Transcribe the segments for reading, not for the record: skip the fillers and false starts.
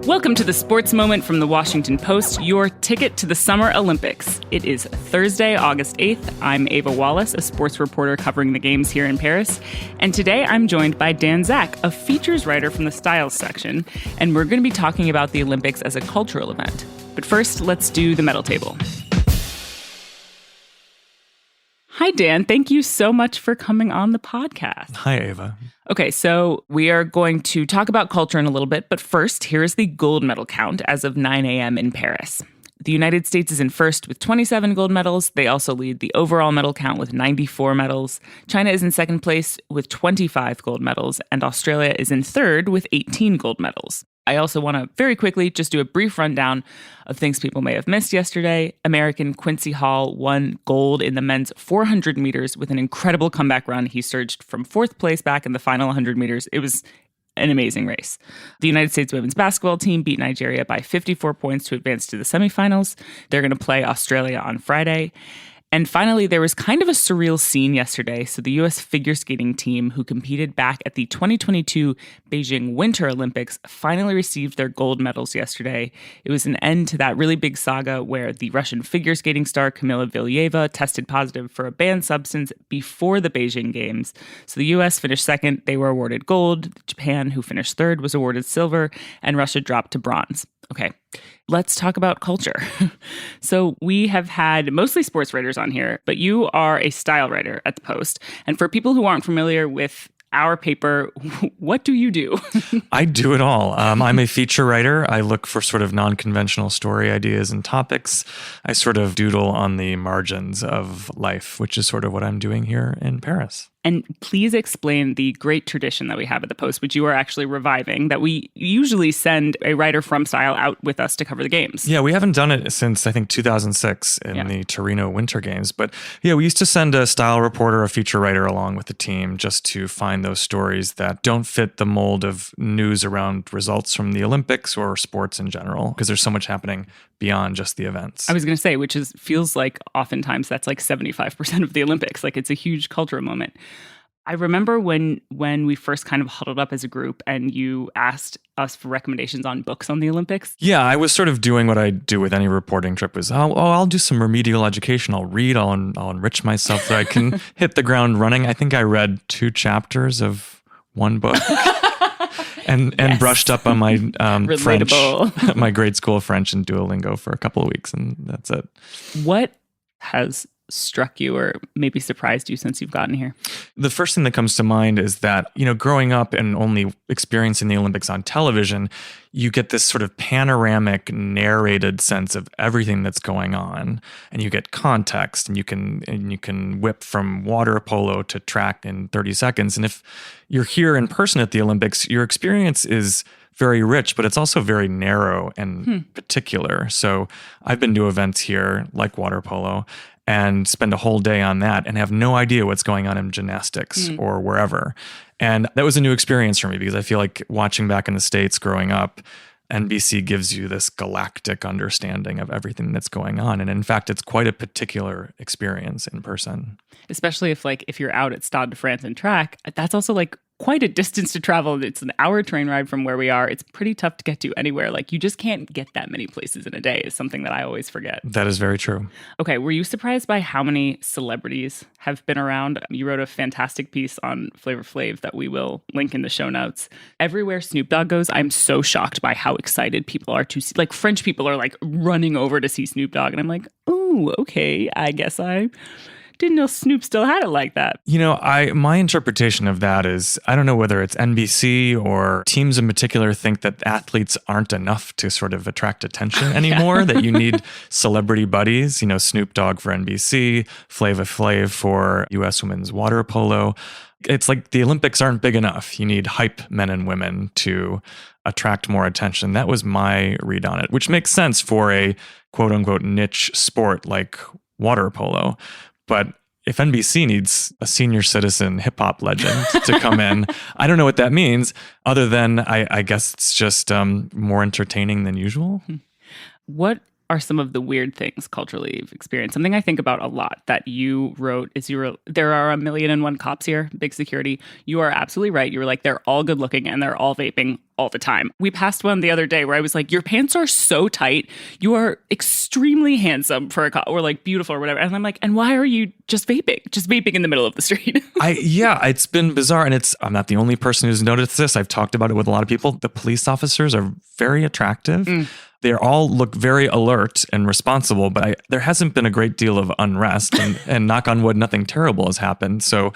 Welcome to the Sports Moment from the Washington Post, your ticket to the Summer Olympics. It is Thursday, August 8th. I'm Ava Wallace, a sports reporter covering the games here in Paris. And today I'm joined by Dan Zak, a features writer from the Styles section. And we're going to be talking about the Olympics as a cultural event. But first, let's do the medal table. Hi, Dan. Thank you so much for coming on the podcast. Hi, Ava. Okay, so we are going to talk about culture in a little bit, but first, here is the gold medal count as of 9 a.m. in Paris. The United States is in first with 27 gold medals. They also lead the overall medal count with 94 medals. China is in second place with 25 gold medals, and Australia is in third with 18 gold medals. I also want to very quickly just do a brief rundown of things people may have missed yesterday. American Quincy Hall won gold in the men's 400 meters with an incredible comeback run. He surged from fourth place back in the final 100 meters. It was an amazing race. The United States women's basketball team beat Nigeria by 54 points to advance to the semifinals. They're going to play Australia on Friday. And finally, there was kind of a surreal scene yesterday. So the U.S. figure skating team, who competed back at the 2022 Beijing Winter Olympics, finally received their gold medals yesterday. It was an end to that really big saga where the Russian figure skating star Kamila Valieva tested positive for a banned substance before the Beijing Games. So the U.S. finished second. They were awarded gold. Japan, who finished third, was awarded silver, and Russia dropped to bronze. Okay, let's talk about culture. So we have had mostly sports writers on here, but you are a style writer at the Post. And for people who aren't familiar with our paper, what do you do? I do it all. I'm a feature writer. I look for sort of non-conventional story ideas and topics. I sort of doodle on the margins of life, which is sort of what I'm doing here in Paris. And please explain the great tradition that we have at the Post, which you are actually reviving, that we usually send a writer from Style out with us to cover the games. Yeah, we haven't done it since, I think, 2006 in the Torino Winter Games. But yeah, we used to send a style reporter, a feature writer along with the team just to find those stories that don't fit the mold of news around results from the Olympics or sports in general, because there's so much happening beyond just the events. I was going to say, which feels like oftentimes that's like 75% of the Olympics. Like it's a huge cultural moment. I remember when we first kind of huddled up as a group and you asked us for recommendations on books on the Olympics. Yeah, I was sort of doing what I do with any reporting trip is, I'll do some remedial education. I'll read, I'll enrich myself so I can hit the ground running. I think I read 2 chapters of one book. And brushed up on my French, my grade school French and Duolingo for a couple of weeks, and that's it. What has struck you or maybe surprised you since you've gotten here? The first thing that comes to mind is that, growing up and only experiencing the Olympics on television, you get this sort of panoramic narrated sense of everything that's going on, and you get context, and you can whip from water polo to track in 30 seconds. And if you're here in person at the Olympics, your experience is very rich, but it's also very narrow and particular. So I've been to events here like water polo and spend a whole day on that and have no idea what's going on in gymnastics or wherever. And that was a new experience for me because I feel like watching back in the States growing up, NBC gives you this galactic understanding of everything that's going on. And in fact, it's quite a particular experience in person. Especially if you're out at Stade de France and track, that's also like quite a distance to travel. It's an hour train ride from where we are. It's pretty tough to get to anywhere. Like you just can't get that many places in a day is something that I always forget. That is very true. Okay, were you surprised by how many celebrities have been around? You wrote a fantastic piece on Flavor Flav that we will link in the show notes. Everywhere Snoop Dogg goes, I'm so shocked by how excited people are to see. Like French people are like running over to see Snoop Dogg. And I'm like, oh, okay, I guess I didn't know Snoop still had it like that. My interpretation of that is, I don't know whether it's NBC or teams in particular think that athletes aren't enough to sort of attract attention anymore, that you need celebrity buddies, Snoop Dogg for NBC, Flava Flav for U.S. women's water polo. It's like the Olympics aren't big enough. You need hype men and women to attract more attention. That was my read on it, which makes sense for a quote unquote niche sport like water polo. But if NBC needs a senior citizen hip hop legend to come in, I don't know what that means other than I guess it's just more entertaining than usual. What are some of the weird things culturally you've experienced? Something I think about a lot that you wrote is there are 1,000,001 cops here, big security. You are absolutely right. You were like, they're all good looking and they're all vaping all the time. We passed one the other day where I was like, your pants are so tight. You are extremely handsome for a cop, or like beautiful or whatever. And I'm like, and why are you just vaping in the middle of the street? It's been bizarre. And I'm not the only person who's noticed this. I've talked about it with a lot of people. The police officers are very attractive. They all look very alert and responsible, but there hasn't been a great deal of unrest, and knock on wood, nothing terrible has happened. So,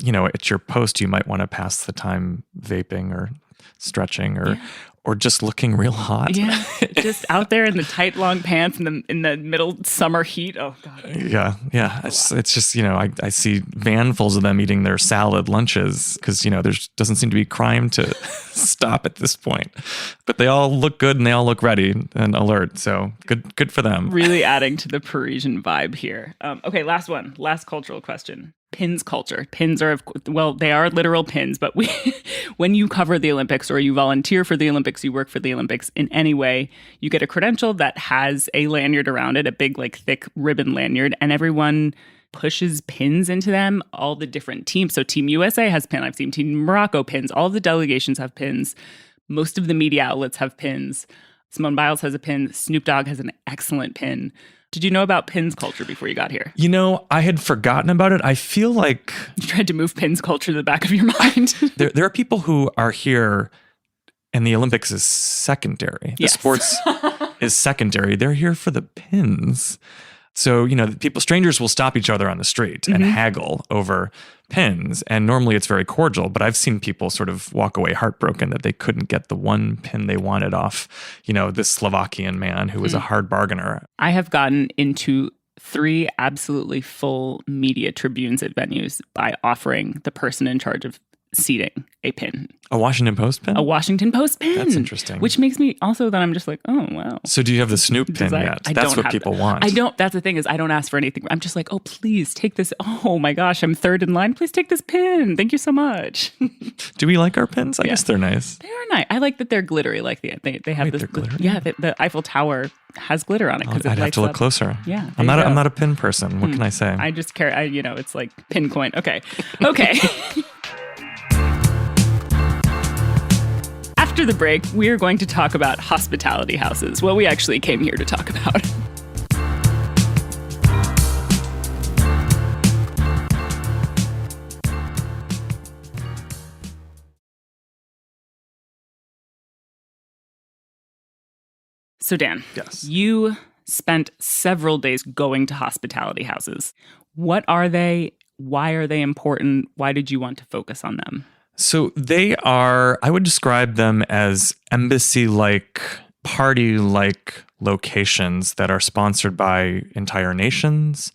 at your post, you might want to pass the time vaping or stretching or just looking real hot. Yeah, just out there in the tight, long pants in the middle summer heat. Oh, God. Yeah. It's just, I see vanfuls of them eating their salad lunches because, there doesn't seem to be crime to stop at this point. But they all look good and they all look ready and alert. So good for them. Really adding to the Parisian vibe here. Okay, last one. Last cultural question. Pins culture. Pins are, they are literal pins, but when you cover the Olympics or you volunteer for the Olympics, you work for the Olympics in any way, you get a credential that has a lanyard around it, a big, thick ribbon lanyard, and everyone pushes pins into them, all the different teams. So Team USA has pin. I've seen Team Morocco pins. All of the delegations have pins. Most of the media outlets have pins. Simone Biles has a pin. Snoop Dogg has an excellent pin. Did you know about pins culture before you got here? I had forgotten about it. I feel like you tried to move pins culture to the back of your mind. there are people who are here and the Olympics is secondary. The sports is secondary. They're here for the pins. So, strangers will stop each other on the street and haggle over pins. And normally it's very cordial, but I've seen people sort of walk away heartbroken that they couldn't get the one pin they wanted off, this Slovakian man who was a hard bargainer. I have gotten into 3 absolutely full media tribunes at venues by offering the person in charge of seating a pin. A Washington Post pin? A Washington Post pin. That's interesting. Which makes me also that I'm just like, oh, wow. So do you have the Snoop pin yet? That's what people want. I don't. That's the thing is I don't ask for anything. I'm just like, oh, please take this. Oh my gosh, I'm third in line. Please take this pin. Thank you so much. Do we like our pins? I guess they're nice. They are nice. I like that they're glittery. Like they have this. They're glittery? Yeah, the Eiffel Tower has glitter on it. I'd have to look closer. Yeah. I'm not a pin person. What can I say? I just care. It's like pin coin. Okay. After the break, we are going to talk about hospitality houses, what we actually came here to talk about. So Dan, yes, you spent several days going to hospitality houses. What are they? Why are they important? Why did you want to focus on them? So I would describe them as embassy-like, party-like locations that are sponsored by entire nations,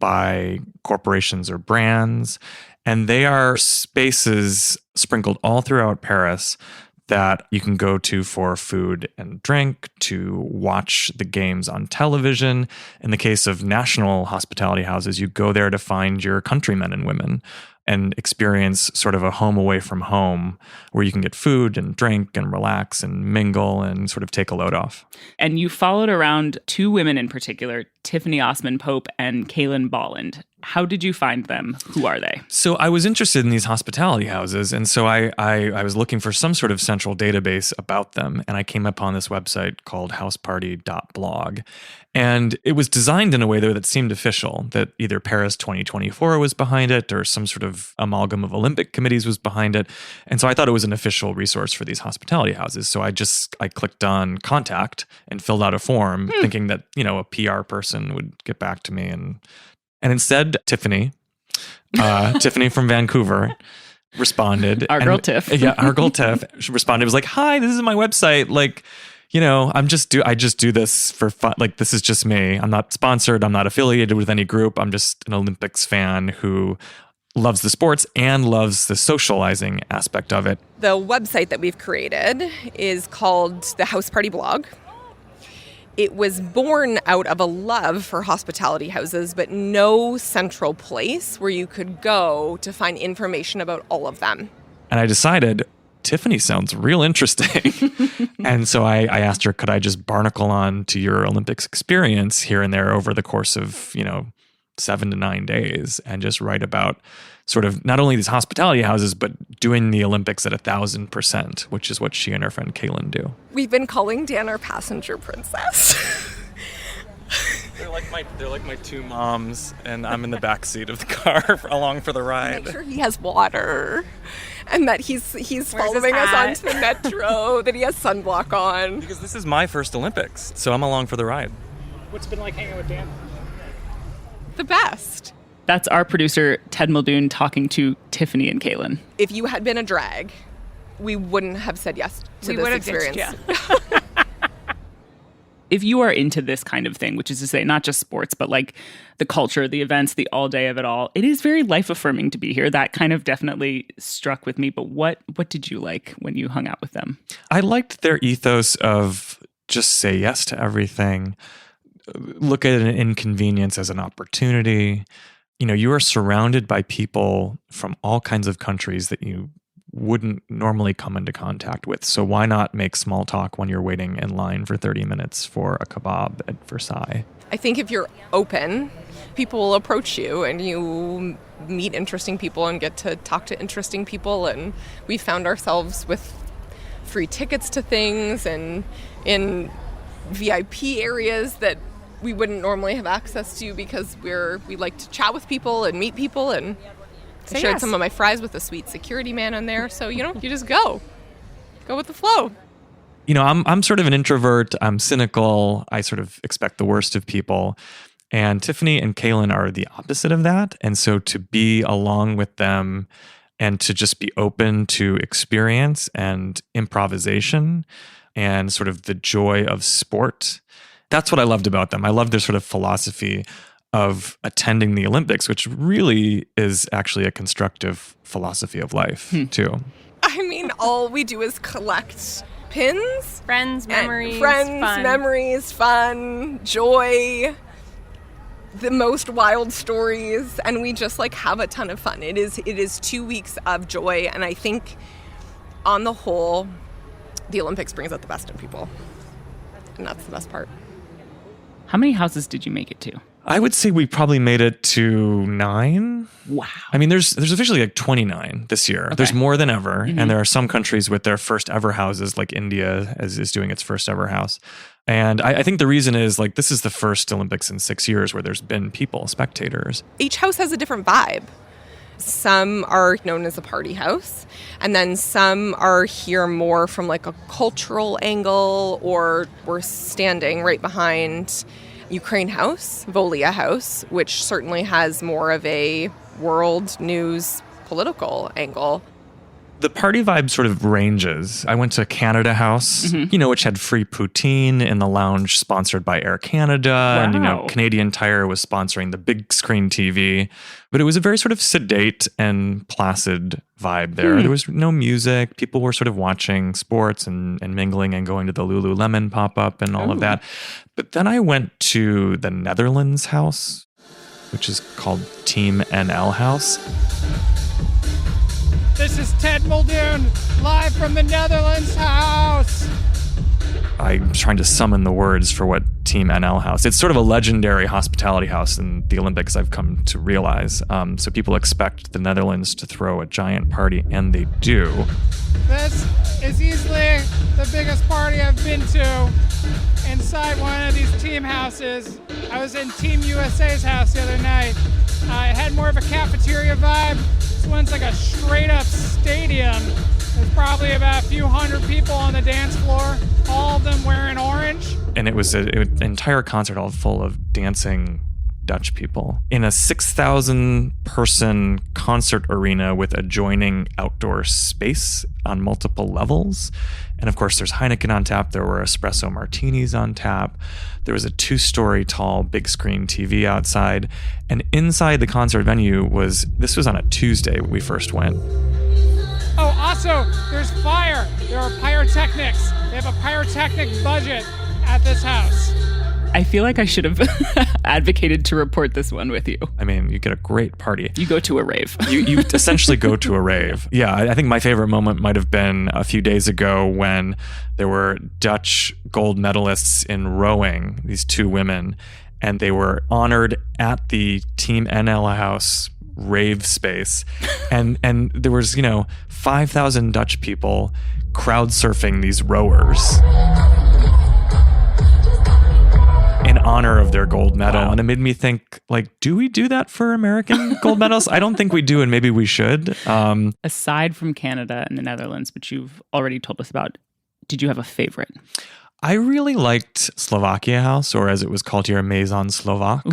by corporations or brands. And they are spaces sprinkled all throughout Paris that you can go to for food and drink, to watch the games on television. In the case of national hospitality houses, you go there to find your countrymen and women and experience sort of a home away from home where you can get food and drink and relax and mingle and sort of take a load off. And you followed around 2 women in particular, Tiffany Osman Pope and Kaylin Bolland. How did you find them? Who are they? So I was interested in these hospitality houses, and so I was looking for some sort of central database about them, and I came upon this website called houseparty.blog. And it was designed in a way that seemed official, that either Paris 2024 was behind it or some sort of amalgam of Olympic committees was behind it. And so I thought it was an official resource for these hospitality houses. So I clicked on contact and filled out a form thinking that, a PR person would get back to me. And instead, Tiffany from Vancouver responded. Our girl Tiff. Yeah, our girl Tiff responded. It was like, hi, this is my website. Like, I just do this for fun. Like, this is just me. I'm not sponsored. I'm not affiliated with any group. I'm just an Olympics fan who loves the sports and loves the socializing aspect of it. The website that we've created is called the House Party Blog. It was born out of a love for hospitality houses, but no central place where you could go to find information about all of them. And I decided, Tiffany sounds real interesting. And so I asked her, could I just barnacle on to your Olympics experience here and there over the course of, 7 to 9 days and just write about sort of not only these hospitality houses, but doing the Olympics at 1,000%, which is what she and her friend Kaylin do. We've been calling Dan our passenger princess. They're like my two moms, and I'm in the back seat of the car along for the ride. Make sure he has water, and that he's following us onto the metro, that he has sunblock on. Because this is my first Olympics, so I'm along for the ride. What's it been like hanging with Dan? The best. That's our producer, Ted Muldoon, talking to Tiffany and Kaylin. If you had been a drag, we wouldn't have said yes to this experience. If you are into this kind of thing, which is to say not just sports, but like the culture, the events, the all day of it all, it is very life affirming to be here. That kind of definitely struck with me. But what did you like when you hung out with them? I liked their ethos of just say yes to everything. Look at an inconvenience as an opportunity. You are surrounded by people from all kinds of countries that you wouldn't normally come into contact with. So why not make small talk when you're waiting in line for 30 minutes for a kebab at Versailles? I think if you're open, people will approach you and you meet interesting people and get to talk to interesting people. And we found ourselves with free tickets to things and in VIP areas that we wouldn't normally have access to because we like to chat with people and meet people, and I shared some of my fries with a sweet security man in there. So, you just go with the flow. I'm sort of an introvert. I'm cynical. I sort of expect the worst of people. And Tiffany and Kaylin are the opposite of that. And so to be along with them and to just be open to experience and improvisation and sort of the joy of sport, that's what I loved about them. I loved their sort of philosophy of attending the Olympics, which really is actually a constructive philosophy of life, too. I mean, all we do is collect pins. Friends, memories, fun, joy, the most wild stories, and we just have a ton of fun. It is 2 weeks of joy, and I think on the whole, the Olympics brings out the best in people. And that's the best part. How many houses did you make it to? I would say we probably made it to 9. Wow. I mean, there's officially 29 this year. Okay. There's more than ever. Mm-hmm. And there are some countries with their first ever houses, like India is doing its first ever house. And I think the reason is this is the first Olympics in 6 years where there's been people, spectators. Each house has a different vibe. Some are known as a party house, and then some are here more from a cultural angle, or we're standing right behind Ukraine House, Volia House, which certainly has more of a world news political angle. The party vibe sort of ranges. I went to Canada House, which had free poutine in the lounge sponsored by Air Canada. Wow. And, Canadian Tire was sponsoring the big screen TV. But it was a very sort of sedate and placid vibe there. There was no music. People were sort of watching sports and mingling and going to the Lululemon pop-up and all of that. But then I went to the Netherlands House, which is called Team NL House. This is Ted Muldoon, live from the Netherlands House. I'm trying to summon the words for what Team NL House. It's sort of a legendary hospitality house in the Olympics, I've come to realize. So people expect the Netherlands to throw a giant party, and they do. This is easily the biggest party I've been to inside one of these team houses. I was in Team USA's house the other night. It had more of a cafeteria vibe. This one's like a straight-up stadium. There's probably about a few hundred people on the dance floor, all of them wearing orange. And it was an entire concert hall full of dancing Dutch people in a 6,000-person concert arena with adjoining outdoor space on multiple levels. And of course, there's Heineken on tap. There were espresso martinis on tap. There was a 2-story tall big screen TV outside. And inside the concert venue this was on a Tuesday we first went. Oh, also, there's fire. There are pyrotechnics. They have a pyrotechnic budget at this house. I feel like I should have advocated to report this one with you. I mean, you get a great party. You go to a rave. You essentially go to a rave. Yeah, I think my favorite moment might have been a few days ago when there were Dutch gold medalists in rowing, these two women, and they were honored at the Team NL House rave space. And there was, 5,000 Dutch people crowd surfing these rowers in honor of their gold medal. Wow. And it made me think, do we do that for American gold medals? I don't think we do, and maybe we should. Aside from Canada and the Netherlands, which you've already told us about, did you have a favorite? I really liked Slovakia House, or as it was called here, Maison Slovak,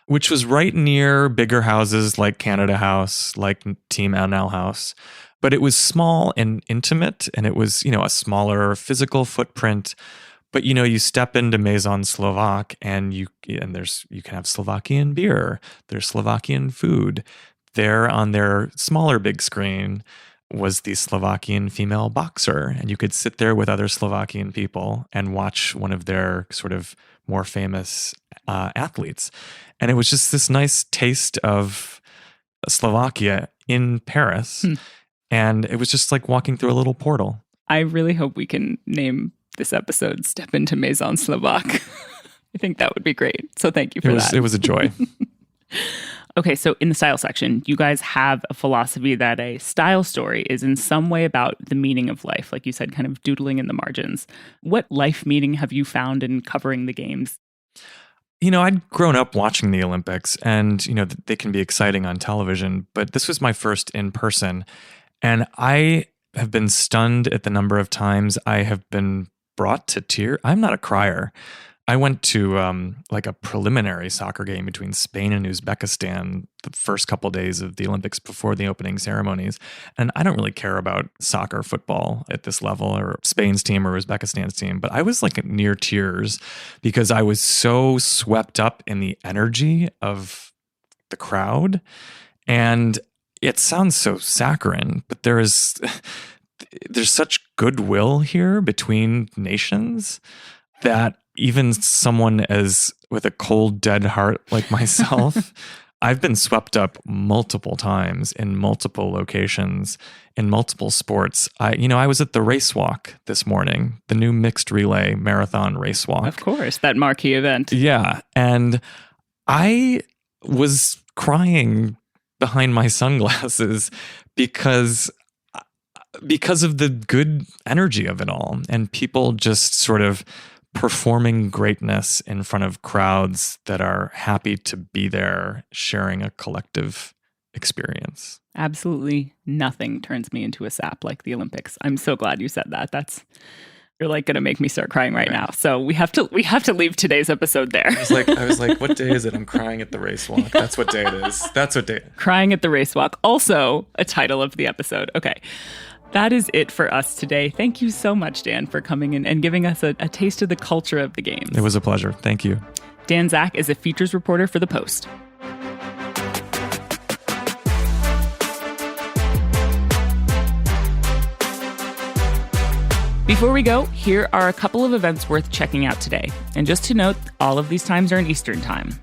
which was right near bigger houses like Canada House, like Team NL House. But it was small and intimate, and it was, a smaller physical footprint. But you step into Maison Slovak, and you can have Slovakian beer. There's Slovakian food. There on their smaller big screen was the Slovakian female boxer, and you could sit there with other Slovakian people and watch one of their sort of more famous athletes. And it was just this nice taste of Slovakia in Paris. And it was just like walking through a little portal. I really hope we can name this episode Step into Maison Slovak. I think that would be great. So thank you for that. It was a joy. Okay, so in the style section, you guys have a philosophy that a style story is in some way about the meaning of life. Like you said, kind of doodling in the margins. What life meaning have you found in covering the games? I'd grown up watching the Olympics, and, they can be exciting on television, but this was my first in person. And I have been stunned at the number of times I have been brought to tears. I'm not a crier. I went to a preliminary soccer game between Spain and Uzbekistan the first couple days of the Olympics before the opening ceremonies. And I don't really care about soccer, football at this level, or Spain's team or Uzbekistan's team. But I was near tears because I was so swept up in the energy of the crowd. And it sounds so saccharine, but there's such goodwill here between nations that even someone with a cold, dead heart like myself, I've been swept up multiple times in multiple locations, in multiple sports. I was at the race walk this morning, the new mixed relay marathon race walk. Of course, that marquee event. Yeah. And I was crying behind my sunglasses because of the good energy of it all, and people just sort of performing greatness in front of crowds that are happy to be there, sharing a collective experience. Absolutely nothing turns me into a sap like the Olympics. I'm so glad you said that. You're going to make me start crying right now. So we have to leave today's episode there. I was like, what day is it? I'm crying at the race walk. That's what day it is. That's what day. Crying at the race walk. Also a title of the episode. Okay. That is it for us today. Thank you so much, Dan, for coming in and giving us a taste of the culture of the games. It was a pleasure. Thank you. Dan Zak is a features reporter for The Post. Before we go, here are a couple of events worth checking out today. And just to note, all of these times are in Eastern Time.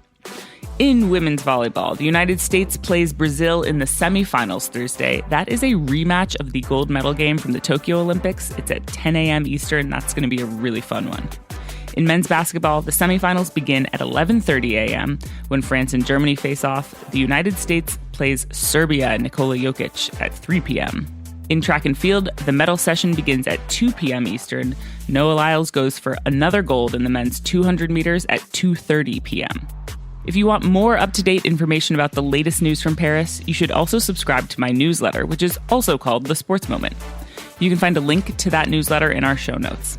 In women's volleyball, the United States plays Brazil in the semifinals Thursday. That is a rematch of the gold medal game from the Tokyo Olympics. It's at 10 a.m. Eastern. That's going to be a really fun one. In men's basketball, the semifinals begin at 11:30 a.m. when France and Germany face off. The United States plays Serbia and Nikola Jokic at 3 p.m. In track and field, the medal session begins at 2 p.m. Eastern. Noah Lyles goes for another gold in the men's 200 meters at 2:30 p.m. If you want more up-to-date information about the latest news from Paris, you should also subscribe to my newsletter, which is also called The Sports Moment. You can find a link to that newsletter in our show notes.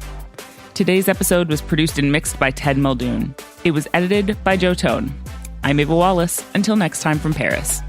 Today's episode was produced and mixed by Ted Muldoon. It was edited by Joe Tone. I'm Ava Wallace. Until next time from Paris.